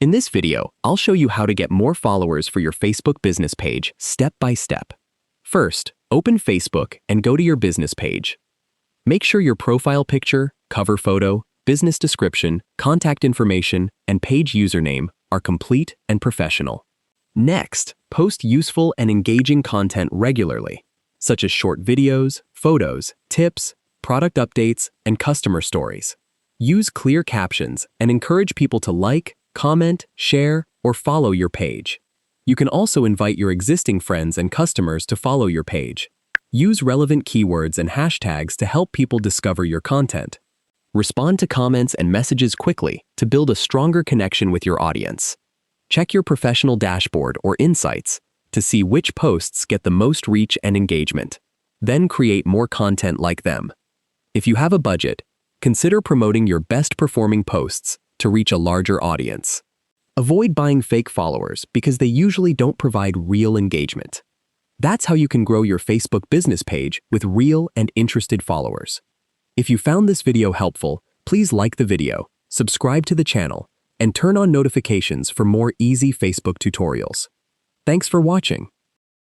In this video, I'll show you how to get more followers for your Facebook business page step by step. First, open Facebook and go to your business page. Make sure your profile picture, cover photo, business description, contact information, and page username are complete and professional. Next, post useful and engaging content regularly, such as short videos, photos, tips, product updates, and customer stories. Use clear captions and encourage people to like, comment, share, or follow your page. You can also invite your existing friends and customers to follow your page. Use relevant keywords and hashtags to help people discover your content. Respond to comments and messages quickly to build a stronger connection with your audience. Check your professional dashboard or insights to see which posts get the most reach and engagement. Then create more content like them. If you have a budget, consider promoting your best performing posts to reach a larger audience. Avoid buying fake followers because they usually don't provide real engagement. That's how you can grow your Facebook business page with real and interested followers. If you found this video helpful, please like the video, subscribe to the channel, and turn on notifications for more easy Facebook tutorials. Thanks for watching.